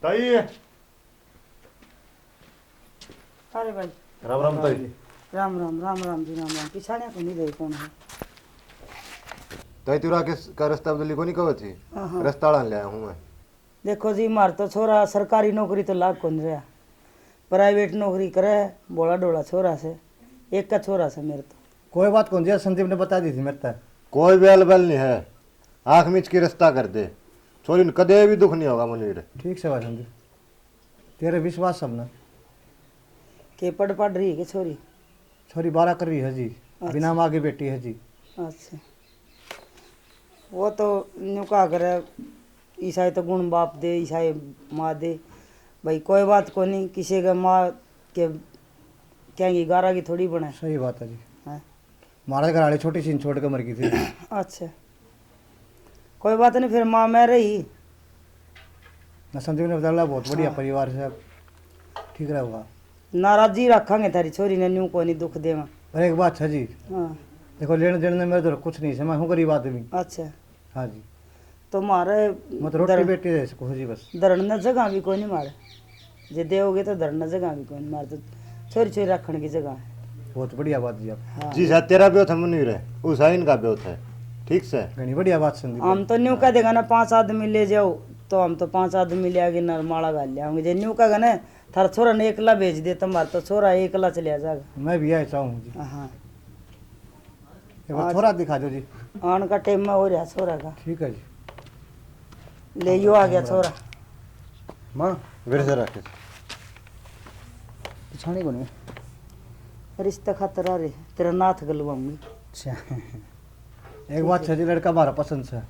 ताई अरे भाई राम राम ताई। राम राम राम राम जी राम राम। पिछाड़िया को नहीं दे कौन है? ताई तुरा का रास्ता बदली को नहीं कहो थी। हाँ। रास्ता आड़न ले आया हूँ मैं। देखो जी मार तो छोरा सरकारी नौकरी तो लाग कौन रहा, प्राइवेट नौकरी करे बोला डोला छोरा से, एक का छोरा से मेरे तो। कोई बात कौन जी, संदीप ने बता दी थी मेरे तक। कोई बेल बेल नहीं है, आँख मीच की रास्ता कर दे, छोरी ने कदे भी दुख नहीं होगा मुनीर। ठीक से भाई संदीप, तेरे विश्वास सब ना। के पढ़ रही है कि छोरी? छोरी 12 कर रही है जी, बिना माँ की बेटी है जी। अच्छा, वो तो न्यू का करे, ईसाई तो गुण बाप दे ईसाई माँ दे भाई, कोई बात को नहीं। किसी का माँ के कहेंगी गारा की थोड़ी बने। सही बात है जी। हाँ। महाराज घर वाली छोटी सी छोड़ के मर गई थी। अच्छा, कोई बात नहीं, फिर माँ मैं रही ना। संदीप ने बताया बहुत बढ़िया हाँ। परिवार से ठीक रहेगा। नाराजी रखेंगे थारी छोरी ने, न्यू को नहीं दुख देवा। और एक बात है जी, हाँ। देखो लेने देने में मेरे तो कुछ नहीं है, मैं हूँ गरीब आदमी। अच्छा, हाँ जी, तो मारे मैं तो रोटी बेटी दे सको जी बस। धरना जगह भी कोई नहीं मारे, जे देओगे तो धरना जगह भी कोई नहीं मारे, तो छोरी छोरी रखने की जगह है। बहुत बढ़िया बात जी आप। हाँ। जी सर तेरा ब्योथ है मुनीर है, उस आइन का ब्योथ है। ठीक से घनी बढ़िया बात संदीप। हम तो न्यू कह देगा ना 5 आदमी ले जाओ, तो हम तो 5 आदमी ले आगे नरमाला गाल ले आएंगे। जे न्यू कहेगा ना थारा छोरा ने एकला भेज दे, तुम्हारा तो छोरा एकला चले जाएगा। मैं भी ऐसा हूँ जी। हाँ, एक बार थोड़ा दिखा दो जी। आन का टाइम में हो रहा छोरा का। ठीक है जी। ले यो आ गया छोरा। माँ फिर से रखे पिछाड़ी को नहीं। रिश्ता खातर आ रहे तेरा नाथ गलवाऊंगी। अच्छा, एक बात है जी, लड़का हमारा पसंद से।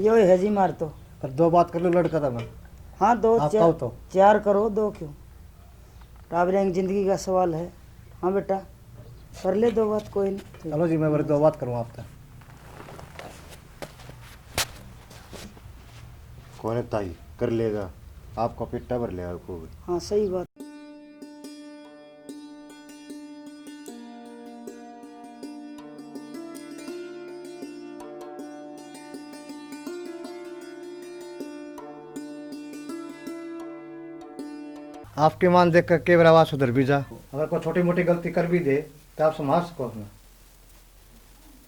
यो है जी मार तो। पर 2 बात कर लो लड़का था मैं। हाँ, 2 आप 4 कहो तो। 4 करो, 2 क्यों? राबरेंग जिंदगी का सवाल है। हाँ बेटा, कर ले 2 बात, कोई नहीं। चलो जी, मैं बड़े 2 बात करूँ आपसे। कौन है ताई कर लेगा, आपका पिट्टा भर लेगा खूब। हाँ सही बात। आपकी मान देख कर के आवाज सुधर भी जा। अगर कोई छोटी मोटी गलती कर भी दे तो आप संभाल सको उसमें।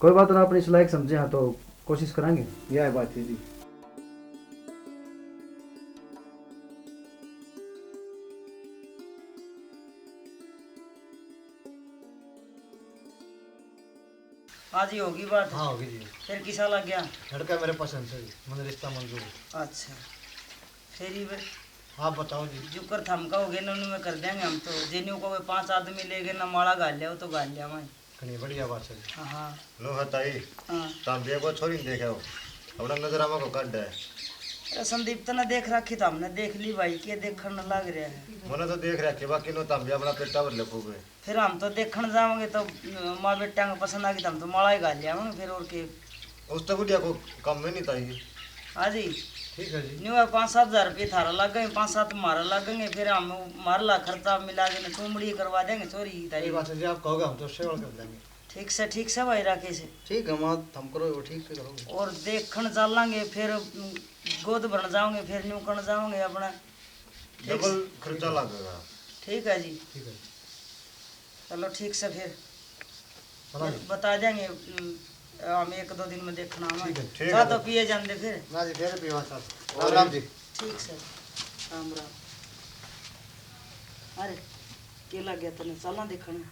कोई बात ना, अपनी इस लायक समझे हैं तो कोशिश करेंगे। यह है बात है जी। हाँ जी, होगी बात। हाँ होगी जी। फिर किसा लग गया? लड़का मेरे पसंद से जी, मैंने रिश्ता मंजूर है। अच्छा, फिर ही आप बताओ जी। जो कर थमका हो गया ना में कर देंगे हम तो। जेन्यू को 5 आदमी ले गए ना, माड़ा गाल लिया तो गाल लिया मैं। कहीं बढ़िया बात है जी। हाँ हाँ लो है ताई, हाँ। तांबिया को छोरी ने देखे हो, अपना नजर आमा को काट है। अरे संदीप तो ना देख रखी तो हमने देख ली भाई, के देखने लग रहा है। मैंने तो देख रहा कि बाकी नो तांबिया अपना पिट्टा भर ले खूब। फिर हम तो देखने जाओगे तो माँ बेटा को पसंद आ गई तो हम तो माड़ा ही गाल लिया फिर। और के उस तो बुढ़िया को कम में नहीं ताई। हाँ जी, ठीक है जी। न्यू 5-7 हज़ार रुपये थारा लग गए, 5-7 हमारा लगेंगे, फिर हम मारला खर्चा मिला के ना चूमड़ी करवा देंगे छोरी तारी। सही बात है जी, आप कहोगे हम तो सेवा कर देंगे। ठीक से भाई राकेश। ठीक है माँ, हम करो वो ठीक से करोगे। और देखने चलेंगे, फिर गोद भरन जाओगे, फिर न्यू करने जाओगे अपना। डबल खर्चा लगेगा। ठीक है जी, ठीक है। चलो ठीक से फिर चलो जी। बता देंगे। हम 1-2 दिन में देखना ठीक है, ठीक चाह है। तो पिए जाते फिर। ना जी, फिर भी वहाँ साहब। और राम जी। ठीक से, राम राम। अरे के लग गया तेने, चलना देखने।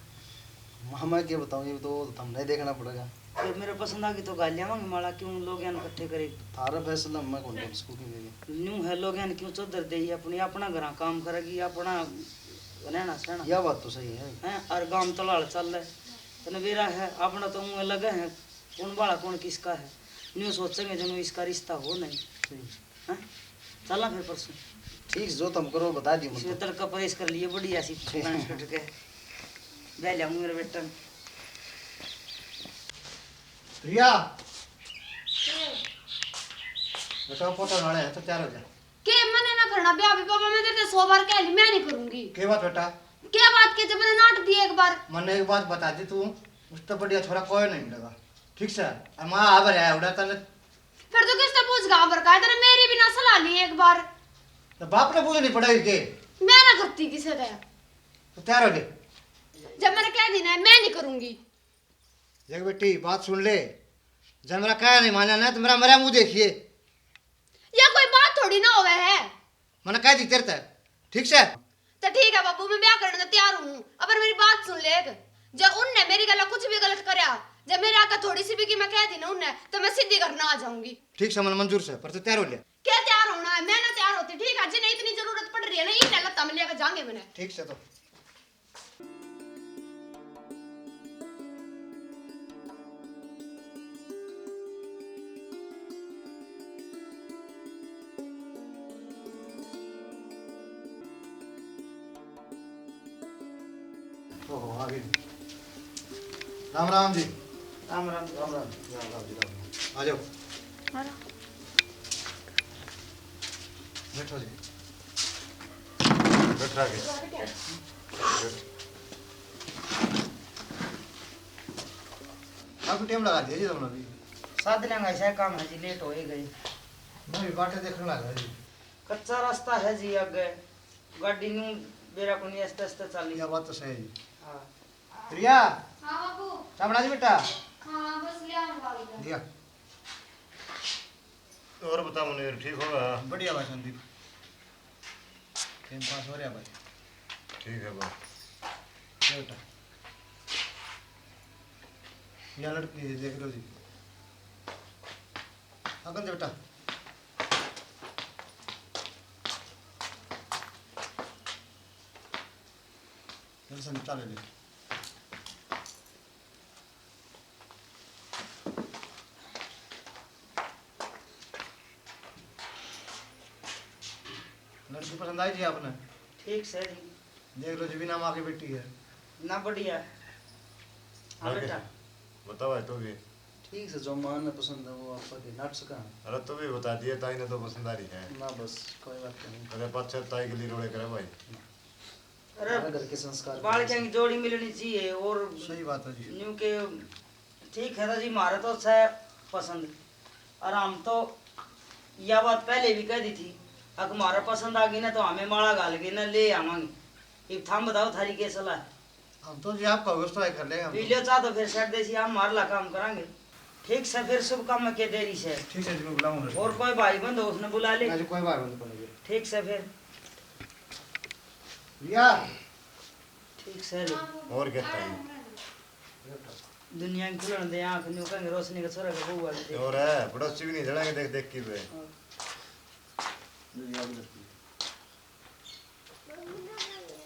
मैं क्या बताऊँ, ये तो हमने देखना पड़ेगा। फिर मेरे पसंद आ गई तो गालियाँ मांगे माड़ा, क्यों लोग यान इकट्ठे करे। थारा फैसला मैं कौन इसको क्यों देंगे। न्यू है लोग यान क्यों चौधर दे, अपनी अपना घर काम करेगी, अपना रहना सहना यह बात तो सही है। है। और गांव तलाड़ चल रहा है, तने बेरा है अपना तो मुँह लगे हैं, कौन बाड़ा कौन किसका है। न्यू सोचेंगे जनो इसका रिश्ता हो नहीं है। चलना फिर परसों। ठीक, जो तुम करो बता दी मुझे। स्वेटर का प्रेस कर लिए बढ़िया सी पैंट शर्ट के ले लिया मेरे बेटा। प्रिया बेटा फोटो नाले है तो तैयार हो जा। के मने ना करना ब्याह भी पापा, मैं तेरे 100 बार कह ली मैं नहीं करूंगी। के बात बेटा? क्या बात के जब मैंने नाट दिया एक बार। मैंने एक बात बता दी, तू उस तो बढ़िया छोरा कोई नहीं मिलेगा। ठीक से माँ आवर है उड़ा तने। फिर तो किसने पूछ गा बर का तेरे मेरी भी ना सलाह ली एक बार। तो बाप ने पूछनी पड़ेगी के मैं ना करती किसे दे तो तैयार हो ले। जब मैंने कह दी ना मैं नहीं करूंगी। देख बेटी बात सुन ले, जब मेरा कहा नहीं माना ना तो मेरा मरा मुंह देखिए। ये कोई बात थोड़ी ना होवे है। मैंने कह दी तेरे तक, ठीक से? तो ठीक है बाबू, मैं ब्याह करने को तैयार हूँ। अब मेरी बात सुन ले, जब उनने मेरी गला कुछ भी गलत करया, जब मेरे आका थोड़ी सी भी की मैं कह दी ना उनने, तो मैं सीधी घर ना आ जाऊंगी। ठीक से मन मंजूर से, पर तू तैयार हो ले। क्या तैयार होना है? मैं ना तैयार होती, ठीक है? जिन्हें इतनी जरूरत पड़ रही है ना, इन लत्ता में लेकर जाएंगे मैंने। ठीक से तो ओहो आ गई। राम राम जी। राम राम। राम राम जी राम राम। आ जाओ बैठो जी। बैठा के आपको टाइम लगा दिया जी तुमने भी। साथ लेंगे ऐसा काम है जी, लेट हो ही गई। मैं भी बाटे देखने लगा जी। कच्चा रास्ता है जी, आगे गाड़ी नू बेरा को नहीं आस्ते आस्ते चली। यह बात तो सही है जी। हाँ प्रिया हाँ बाबू। सामना जी बेटा हाँ बस ले आऊंगा। दिया। और बता मुनीर, ठीक होगा? बढ़िया भाई संदीप, टाइम पास हो रहा भाई। ठीक है बस। क्या बेटा यह लड़की है, देख लो जी। अगन बेटा जल्दी निपटा ले। लड़की पसंद आई जी आपने? ठीक से जी, देख लो जी, बिना माँ की बेटी है। ना बढ़िया। हाँ बेटा बताओ है तो भी। ठीक से जो मान पसंद है वो आपका दे नाट सका। अरे तो भी बता दिए, ताई ने तो पसंद आ रही है। ना बस कोई बात नहीं। अरे पाँच ताई के लिए रोड़े करे भाई। अरे हमारे घर के संस्कार बाल की जोड़ी मिलनी चाहिए। और सही बात है जी। न्यू के ठीक है तो जी, मारे तो अच्छा है पसंद। और हम तो यह बात पहले भी कह दी थी, अगर हमारा पसंद आ गई ना तो हमें माला गाल के ना ले आवांगे। एक थाम बताओ थारी क्या सलाह है? हम तो जी आपका व्यवस्था कर लेंगे हम तो। वीडियो चाह तो फिर सेट देसी हम मारला काम करांगे। ठीक से फिर शुभ काम में के देरी से। ठीक है जी, मैं बुलाऊंगा। और कोई भाई बंद हो उसने बुला ले। आज कोई बात बंद करेंगे। ठीक से फिर रिया ठीक से ले। और क्या ताई? दुनिया की खुलन दे आंख न्यू कहेंगे रोशनी का छोरा का बहू वाली दे। और है पड़ोसी भी नहीं जड़ेंगे देख देख के बे।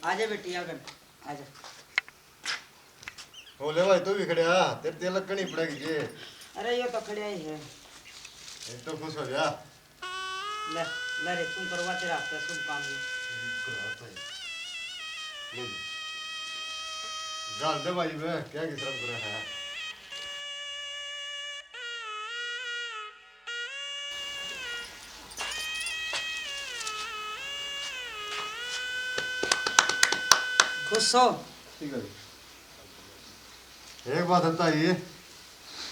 आजा बेटी आकर आजा। ओ ले भाई तू भी खड़े आ, तेरे तेल लगनी पड़ेगी जी। अरे ये तो खड़िया ही है। एक तो खुश हो जा। ले ले रे तुम करवाते रहते शुभ काम में। गाल दे भाई बे, क्या की तरफ करे है? खुश हो? ठीक है जी। एक बात हता ये,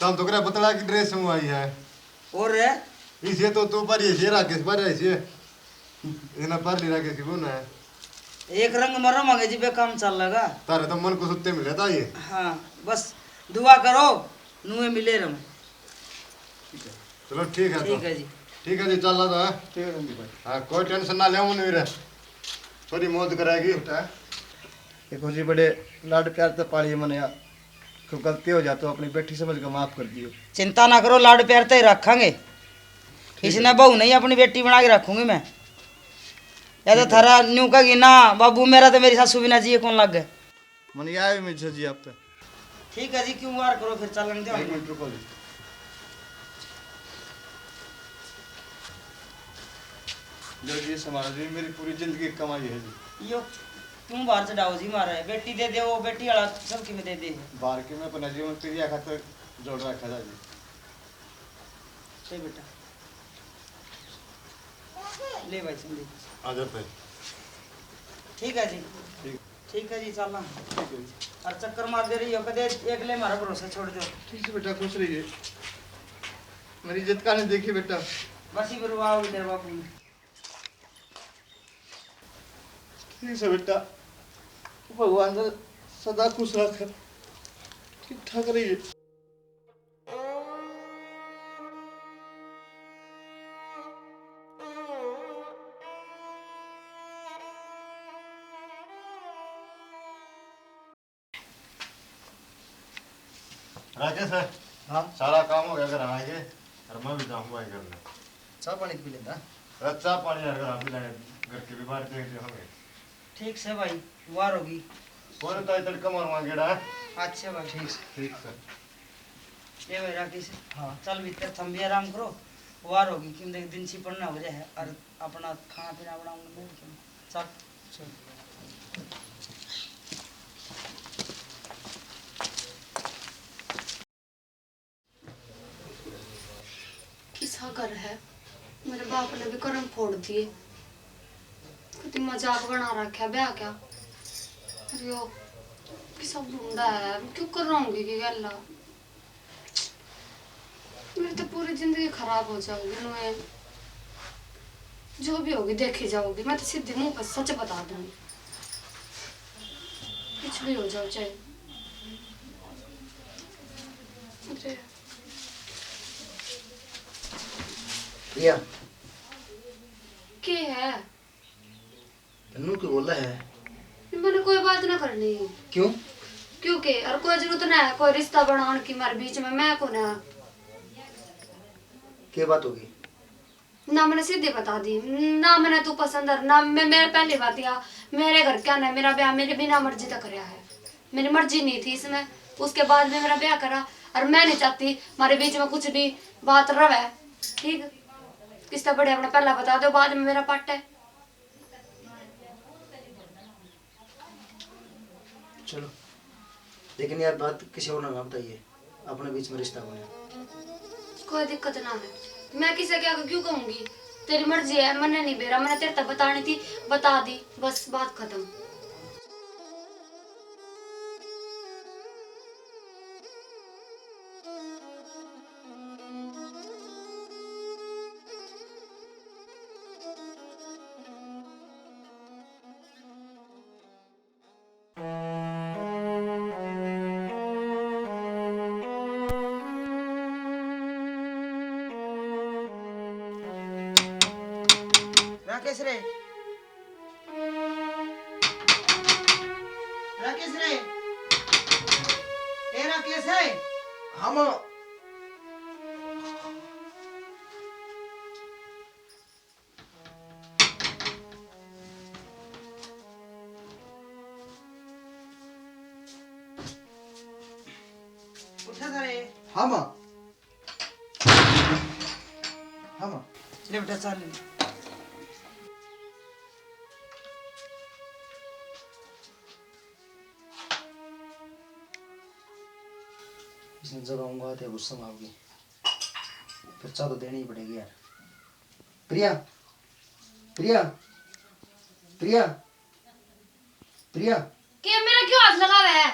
तम तो करे बतला की ड्रेस में आई है। और रे इसे तो तू पर ये राकेश पर ऐसे इना पर ली राकेश की बोना है। एक रंग मरो मांगे जी, बे काम चल लगा। तारे तो मन को सुत्ते मिले था ये। हाँ बस दुआ करो नुए मिले रम। चलो ठीक है तो। ठीक है जी। ठीक है जी, चल रहा था। ठीक है संदीप भाई। हाँ कोई टेंशन ना ले मुनीर, थोड़ी मौज कराएगी। देखो जी, बड़े लाड प्यार से पालिए मैंने यार, कोई गलती हो जाए तो अपनी बेटी समझ कर माफ कर दियो। चिंता ना करो, लाड प्यार तो ही रखेंगे। इसने बहू नहीं अपनी बेटी बना के रखूंगी मैं। या तो थारा न्यू कहेगी ना बाबू मेरा तो मेरी सासू बिना जिए कौन लग गए। मैंने आए मुझे जी आप तक। ठीक है जी, क्यों वार करो फिर चलन दो। एक मिनट रुको जी। जो जी समाज जी मेरी पूरी जिंदगी की कमाई है जी। यो तुम बाहर से डाओ जी मारा है। बेटी दे दे वो बेटी वाला सबकी में दे दे। बाहर के में अपना जीवन प्रिया खातर जोड़ रखा था जी। सही बेटा ले भाई संदीप। आ जाते हैं। ठीक है जी। ठीक ठीक है जी, चलना। ठीक है जी। और चक्कर मार दे रही हो कदे एक ले मारा भरोसा छोड़ दो। ठीक है बेटा, खुश रहिए। मेरी इज्जत का नहीं देखी बेटा। बस ही बरुआ तेरे बाबू ने। ठीक है बेटा, भगवान का सदा खुश रख, ठीक ठाक रहिए। राकेश है, हाँ, सारा काम हो गया, घर आएंगे और मैं भी जाऊंगा ये करने। चाय पानी पी लेता। अच्छा पानी यार, घर आप भी लाए, घर के भी बाहर देखते होंगे। ठीक से भाई, वार होगी। कौन तो तड़का मारवा गेड़ा है। अच्छा भाई, ठीक से। ठीक सर। ये भाई राकेश, हाँ चल भीतर, तुम भी आराम करो, वार होगी कि देख दिन सी पड़ना हो जाए और अपना खाना पीना बनाऊंगा। चल चल। किसा घर है, मेरे बाप ने भी कर्म फोड़ दिए। कति मजाक बना रखा ब्याह क्या। अरे ओ किसा ढूंढा है, क्यों कर रहूंगी कि गल्ला। मेरी तो पूरी जिंदगी खराब हो जाओगी नुए। जो भी होगी देखी जाओगी, मैं तो सीधे मुंह पर सच बता दूंगी, कुछ भी हो जाओ चाहे। अरे प्रिया, के है, तन्नू क्यों बोला है? मैंने कोई बात ना करनी। क्यों? क्योंकि और कोई जरूरत ना है कोई रिश्ता बनाने की मारे बीच में। मैं को ना क्या बात होगी? ना मैंने सीधे बता दी, ना मैंने तू पसंद है ना मैं। मेरे पहली बात या मेरे घर क्या ना, मेरा ब्याह मेरे बिना मर्जी तक कराया है। मेरी मर्जी नहीं थी इसमें, उसके बाद में मेरा ब्याह करा और मैं नहीं चाहती हमारे बीच में कुछ भी बात रवे। ठीक, किससे बड़े अपना पहला बता दो, बाद में मेरा पट है। चलो, लेकिन यार बात किसी और ना बताइए, अपने बीच में रिश्ता बने। कोई दिक्कत ना है, मैं किसे क्या क्यों कहूंगी। तेरी मर्जी है, मैंने नहीं बेरा, मैंने तेरे तक बतानी थी, बता दी, बस बात खत्म। राकेश रे, राकेश रे, ए राकेश है। हाँ माँ। उठा था रे। हाँ माँ। हाँ माँ। ले बेटा चल। इसने जब आऊंगा तो गुस्सा में आओगी, फिर चाह तो देनी ही पड़ेगी यार। प्रिया, प्रिया, प्रिया, प्रिया, कि मेरा क्यों हाथ लगा हुआ है?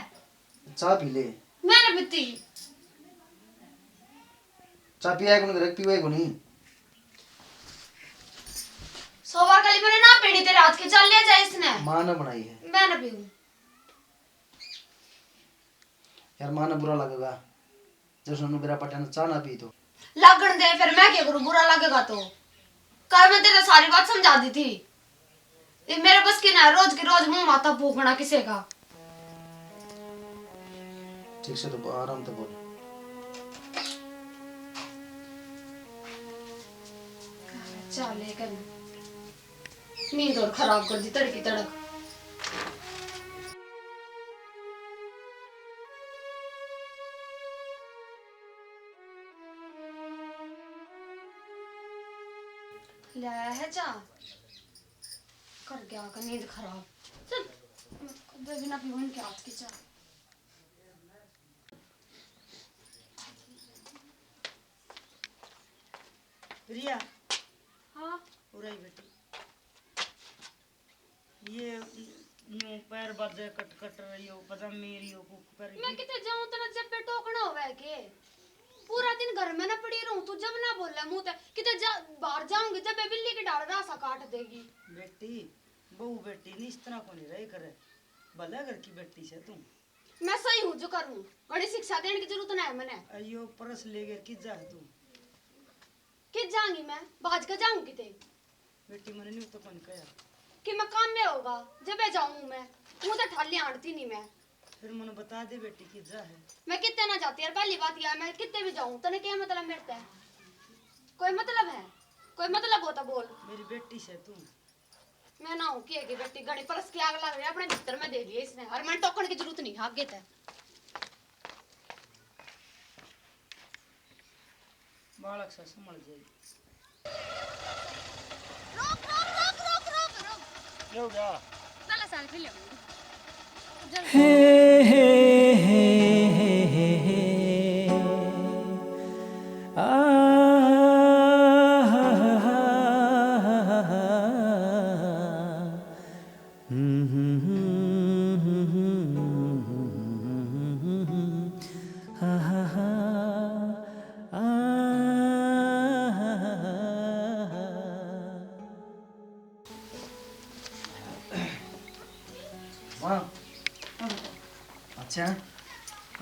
चाय पी ले। मैंने पीती। चाय पिया है कौन, रख पीवा है नहीं? 100 बार कली मैंने ना पीनी तेरे हाथ की, चल लिया जाए इसने। माँ ने बनाई है मैं ना पीऊं। यार, माँ ने बुरा लगेगा जब सुनो मेरा पटा ने चाय ना पी तो। लगन दे, फिर मैं क्या करूं, बुरा लगेगा तो। कल मैं तेरे सारी बात समझा दी थी। ये मेरे बस की ना है, रोज के रोज मुंह माथा फूकना किसी का। ठीक से तो आराम से बोल। चल लेकर नींद और खराब कर दी तड़की तड़क। लाया है चा कर गया का नींद खराब। चल मैं बिना पीवन के हाथ की चा। प्रिया, हाँ उराई बेटी, ये यूं पैर बाजे कट कट रही हो, पजामी रही हो, पर मैं कितने जाऊं तेरा जब पे टोकना होवे के। पूरा दिन घर में ना पड़ी रहूं, तू जब ना बोले मुंह ते किते बाहर जाऊंगी जब बिल्ली की डाल रासा काट देगी। बेटी बहू बेटी नहीं इस तरह को नहीं रही करे, भला घर की बेटी से तू। मैं सही हूँ जो करूँ, बड़ी शिक्षा देने की जरूरत नहीं है मैंने। अयो परस ले गए कि जा तू कित जाऊंगी मैं, बाज कर जाऊँ किते बेटी मैंने नहीं तो कौन कहा कि मैं काम में होगा जब जाऊँ मैं, वो तो ठाली आड़ती नहीं मैं। फिर मैंने बता दे बेटी कि जा है। मैं कितने ना जाती यार, पहली बात यह है मैं कितने भी जाऊँ तने क्या मतलब मेरे है? कोई मतलब है? कोई मतलब होता बोल। मेरी बेटी से तू मैं ना हूँ की बेटी गणी परस की आग लग रही है अपने भीतर में दे दिए इसने, और मैंने टोकने की जरूरत नहीं आगे तक। बालक से संभल जाएगी। रोक रोक रोक रोक रोक रोक क्या हो गया? चला साल फिर ले वाह अच्छा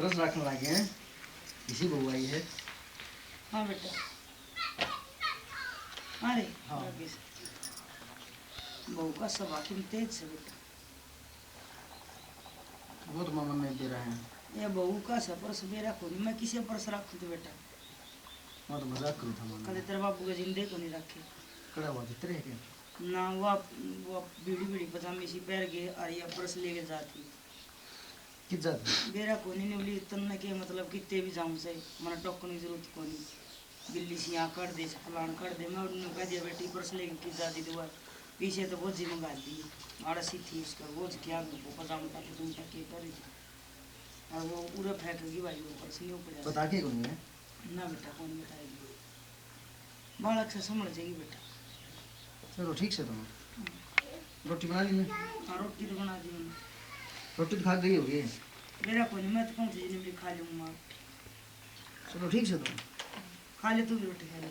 रस रखने लगे हैं, इसी बहू आई है। हाँ बेटा अरे हाँ। आगे से। बहू का स्वभाव किन तेज से बेटा, बहुत मामा में दे रहे हैं। ये बहू का सफर सवेरा को नहीं, मैं किसे परस रखूँ तो बेटा मैं तो मजाक करूँ था मामा, कदे तेरे बाबू के जिंदे को नहीं रखे कड़ा हुआ जितने है क्या? ना। वो बीड़ी बीड़ी पजामी सी पैर गए और ये परस लेके जाती किस जात बेरा को नहीं बोली तन्ने के मतलब कितने भी जाऊँ से मना टोकने की जरूरत को नहीं, बिल्ली सी यहाँ कर दे फलान कर दे। मैं उन्होंने कह दिया बेटी परस लेके किस जाती दुआ पीछे तो बोझ ही मंगा दी आड़ा सी थी उसका बोझ क्या वो पजामा का तुम तक के कर और वो पूरा फेंकेगी भाई वो परस नहीं ऊपर बता के कौन है? ना बेटा कौन बताएगी, बालक से समझ जाएगी बेटा। चलो ठीक से तुम रोटी बना ली मैं, हाँ रोटी तो बना दी मैंने, रोटी तो खा गई होगी। मेरा को नहीं, मैं तो कौन सी जिन्हें खा लूँगा। चलो ठीक से तुम खा ले तू भी रोटी खा ले।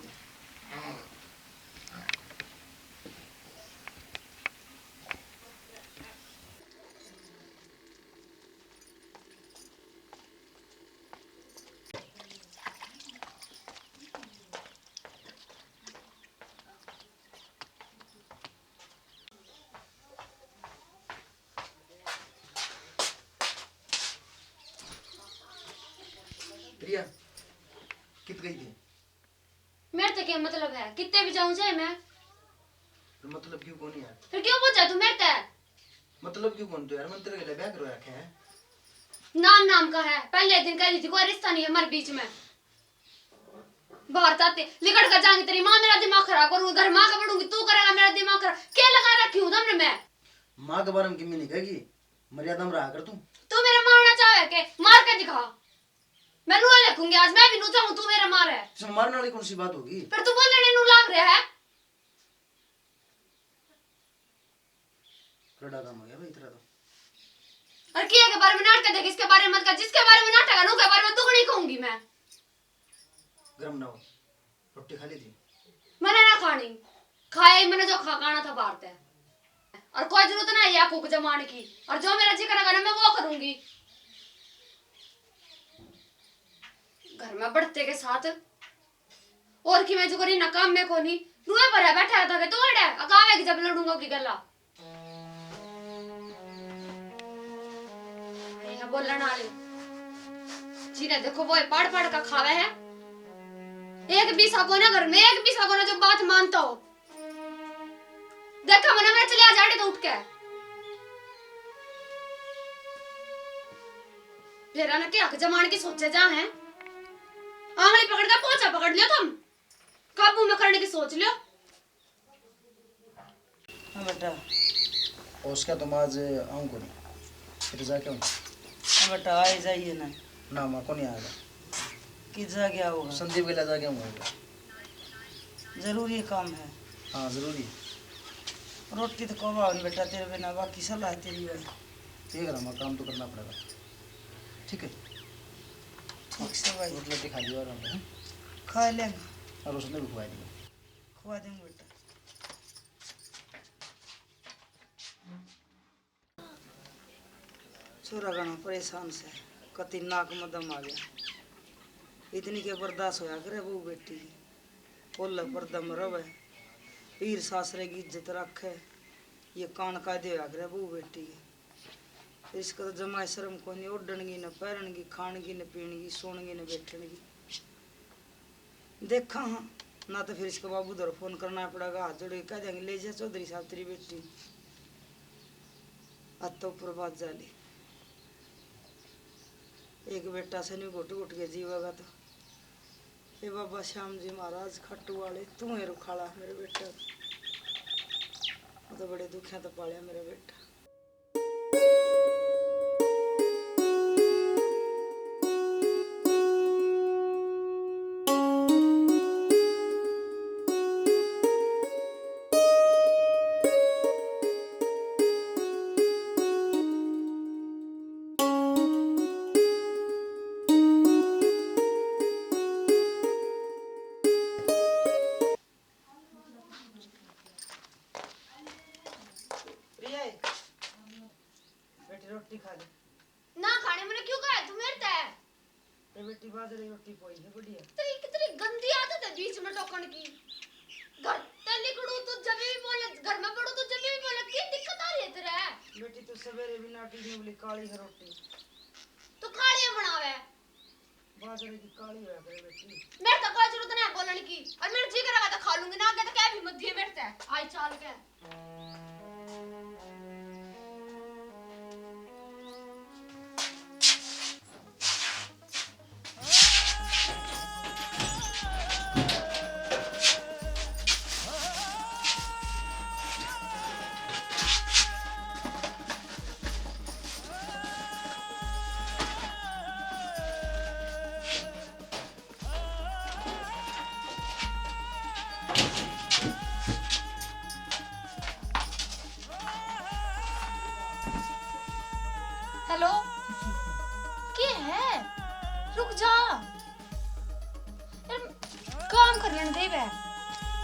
प्रिया कित गई थी? मेरे तो क्या मतलब है, कितने भी जाऊं चाहे मैं। फिर मतलब क्यों कौन यार? फिर क्यों पूछा तू मेरे तक? मतलब क्यों कौन तो यार, मैं तेरे के लिए ब्याह करवा रखे हैं। नाम नाम का है, पहले दिन कह रही थी कोई रिश्ता नहीं है हमारे बीच में। बाहर जाते लिकड़ कर जाएंगे, तेरी माँ मेरा दिमाग खराब करूंगी, घर माँ का बढ़ूंगी, तू करेगा मेरा दिमाग खराब। क्या लगा रखी हूँ तुमने मैं? माँ के बारे में किमी नहीं कहेगी, मर्यादा में रहा कर तू। तू मेरा मारना चाहे के मार के दिखा, मैं रू रखूंगी आज, मैं भी नू चाहूँ तू मेरा मार है। इसमें मारने वाली कौन सी बात होगी? फिर तू बोलने नू लाग रहा है। कड़ा काम हो गया भाई तेरा तो। और किया के बारे में नाटक देख, इसके बारे में मत कर, जिसके बारे में नाटक है उसके बारे में दुगनी कहूंगी मैं। गरम ना हो, रोटी खा ली थी। मैंने ना खानी, खाए मैंने जो खाना था बाहर से, और कोई जरूरत नहीं है कुक जमाने की, और जो मेरा जी करेगा ना मैं वो करूंगी। घर में बढ़ते के साथ और की मैं जो करी ना काम में कोनी रुए पर है बैठा था के तोड़ है अकावे की जब लड़ूंगा की गल्ला ये बोलने वाले जीने देखो वो पढ़ पढ़ का खावे है। एक भी साको ना घर में, एक भी साको ना जो बात मानता हो। देखा मैंने मैं चले आ जाड़े तो उठ के फिर ना क्या जमाने की सोचे जा हैं, आंगली पकड़ कर पोंछा पकड़ लियो तुम, काबू में करने की सोच लियो। हाँ बेटा, और उसका तुम आज आऊँ को नहीं, फिर जाके हूँ हाँ बेटा आए जाइए ना। ना माँ को नहीं आएगा, किस जा गया होगा, संदीप के लिए जाके हूँ। जरूरी काम है। हाँ जरूरी है। रोटी तो कब बेटा तेरे बिना, बाकी सलाह है तेरी वाली। ठीक है ना, काम तो करना पड़ेगा। ठीक है ठीक से भाई, रोटी खा लिया और खा लेंगे, और उसने भी खुआ दिया। खुआ देंगे बेटा। छोरा घना परेशान से कति नाक में दम आ गया। इतनी के बर्दाश्त होया करे वो बेटी बोल पर दम रवे पीर सासरे की इज्जत रखे ये कान का दे होया वो बेटी के इसका तो जमा शर्म को नहीं ओढ़नगी न पैरनगी खानगी न पीनगी सोनगी न बैठनगी। देखा हाँ ना तो फिर इसका बाबू दर फोन करना पड़ेगा हाथ जोड़ के कह देंगे ले जा चौधरी साहब तेरी बेटी अब तो प्रभात जाली एक बेटा से नहीं घुट घुट के जीवेगा तो ये बाबा श्याम जी महाराज खट्टू वाले तू है रुखाड़ा मेरे बेटा तो बड़े दुखिया तो पालिया मेरा बेटा। बेटी रोटी खा ले ना खाने मैंने क्यों कहा तू मेरे ते ये बेटी बाजरे रोटी पोई है बढ़िया। तेरी कितनी गंदी आदत है बीच में टोकन की। घर ते निकलूं तो जब भी बोले घर में पढ़ूं तो जब भी बोले की दिक्कत आ रही है तेरे। बेटी तू सवेरे भी नाटी नहीं बोली काली है रोटी तो खालियां बनावे बाजरे की काली होया करे बेटी। मेरे तो कोई जरूरत नहीं है बोलने की और मेरे जी करेगा तो खा लूंगी ना आगे तो क्या भी मत दिए मेरे ते आई चाल के। हेलो क्या है रुक जा यार काम कर लेने दे बे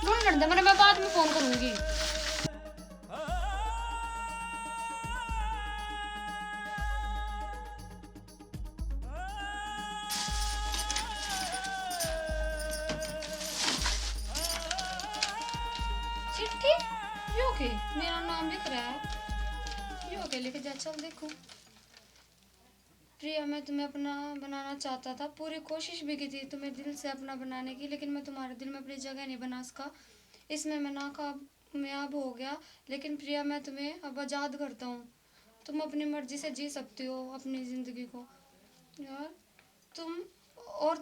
ढूंढ दे मैं बाद में फोन करूंगी। चिट्ठी यो के मेरा नाम लिख रहा है यो के लिख जा चल देखूं। प्रिया मैं तुम्हें अपना बनाना चाहता था पूरी कोशिश भी की थी तुम्हें दिल से अपना बनाने की लेकिन मैं तुम्हारे दिल में अपनी जगह नहीं बना सका इसमें मैं नाकामयाब हो गया। लेकिन प्रिया मैं तुम्हें अब आज़ाद करता हूँ तुम अपनी मर्जी से जी सकती हो अपनी ज़िंदगी को यार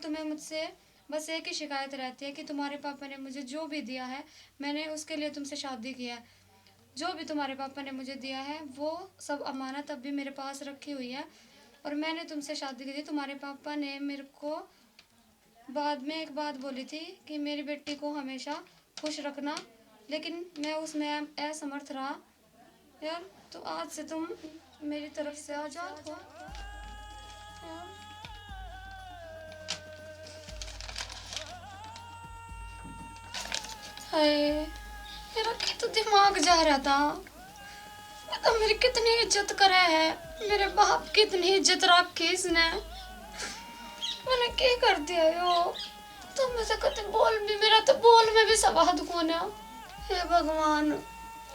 तुम्हें मुझसे बस एक ही शिकायत रहती है कि तुम्हारे पापा ने मुझे जो भी दिया है मैंने उसके लिए तुमसे शादी की है। जो भी तुम्हारे पापा ने मुझे दिया है वो सब अमानत अब भी मेरे पास रखी हुई है और मैंने तुमसे शादी की थी। तुम्हारे पापा ने मेरे को बाद में एक बात बोली थी कि मेरी बेटी को हमेशा खुश रखना लेकिन मैं उसमें असमर्थ रहा यार। तो आज से तुम मेरी तरफ से आज़ाद हो यार। हाय मेरा तो दिमाग जा रहा था तो मेरी कितनी इज्जत करे है मेरे बाप की इतनी इज्जत रखी इसने मैंने क्या कर दिया यो तुम मुझसे कते बोल भी मेरा तो बोल में भी सवाद कौन है। हे भगवान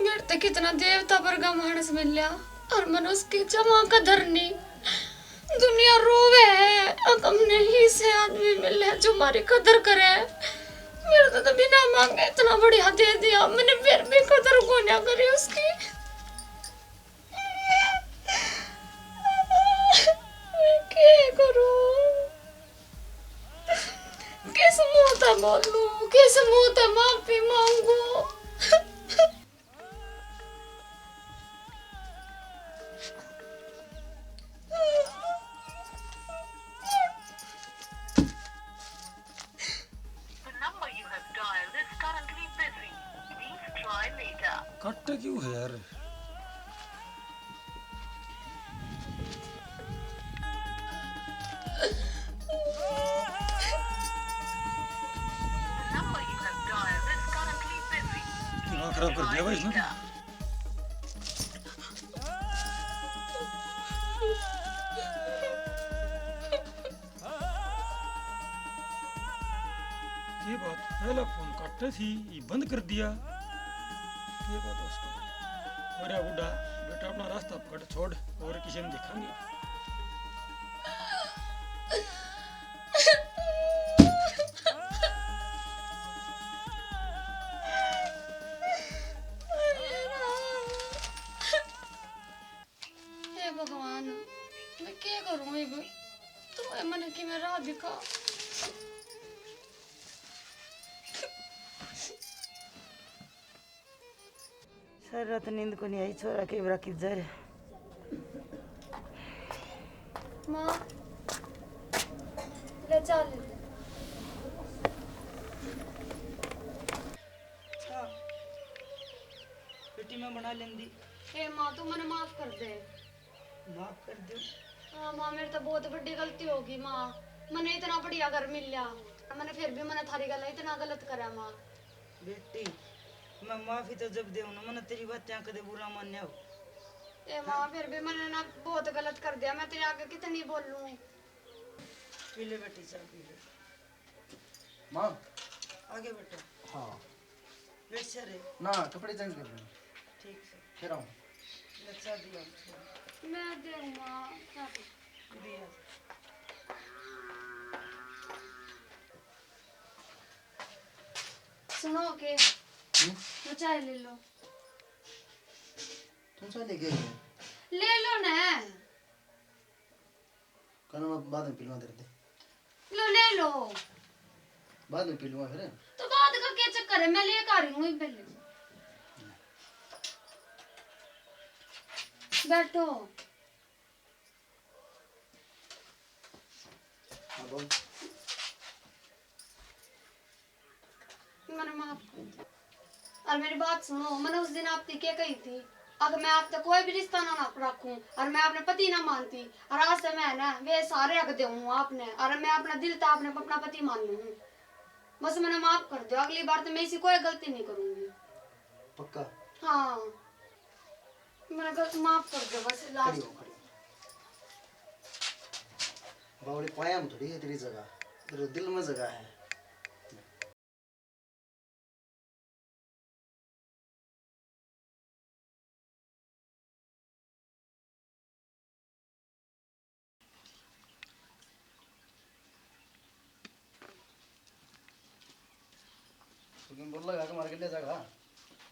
मेरे तो कितना देवता वर्गा मानस मिल लिया और मनुष्य की जमा कदर नहीं दुनिया रोवे है हमने ही से आदमी मिले जो हमारी कदर करे। मेरे तो बिना मांगे इतना बढ़िया दे दिया मैंने फिर भी कदर को ना करी उसकी। क्या करूं किस मुंह से बोलूं किस मुंह से माफी मांगू। कट क्यों है यार। खराब कर दिया भाई इसने। पहला फोन काटे थी ये बंद कर दिया। ये बात दोस्तों, अरे बुढ़ा बेटा अपना रास्ता पकड़ छोड़ और किसी ने देखेंगे। हे भगवान, मैं क्या करूं अब? तू मन की मैं राह दिखा। सारी रात नींद को नहीं आई, छोरा के बरा किधर है? माँ ले चल। हाँ बेटी मैं बना लेंदी। हे माँ तू मने माफ कर दे। माफ कर दो। हाँ माँ, मेरी तो बहुत बड़ी गलती होगी माँ। मैंने इतना बढ़िया घर मिल लिया, मैंने फिर भी मैंने थारी गल इतना गलत करा माँ। बेटी मैं माफी तो जब देऊ ना, मैंने तेरी बात यहाँ कदे बुरा मान्या हो। ए माँ फिर भी मैंने ना बहुत गलत कर दिया, मैं तेरे आगे कितनी बोलूं। पी ले बेटी, चाय पी ले। माँ आगे बेटा। हाँ बैठ जा रे। ना कपड़े चेंज कर दूँ ठीक से फिर आऊँ। लक्षा दिया मैं दे माँ क्या दिया। सुनो के तो चाय ले लो। तुम चाय लेके आई हो? ले लो ना। कहना मैं बाद में पीलूँगा तेरे से। लो ले लो। बाद में पीलूँगा फिर। तो बाद का क्या चक्कर है, मैं लेकर आ रही हूँ पहले। बैठो। हाँ बोल। मैंने माफ कर दिया। और मेरी बात सुनो, मैंने उस दिन आपसे क्या कही थी, अगर मैं आपसे कोई भी रिश्ता ना रखूं और मैं अपने पति ना मानती, और आज से मैं ना वे सारे रख दूँ आपने, और मैं अपना दिल था आपने अपना पति मान लूँ। बस मैंने माफ कर दो, अगली बार तो मैं ऐसी कोई गलती नहीं करूंगी। पक्का? हाँ मैंने माफ कर दो बस खड़ी लास्ट। हो, खड़ी हो। बावड़ी पाया में थोड़ी है तेरी जगह, तेरे दिल में जगह है। तुम बोल लगा के मार के ले जाएगा।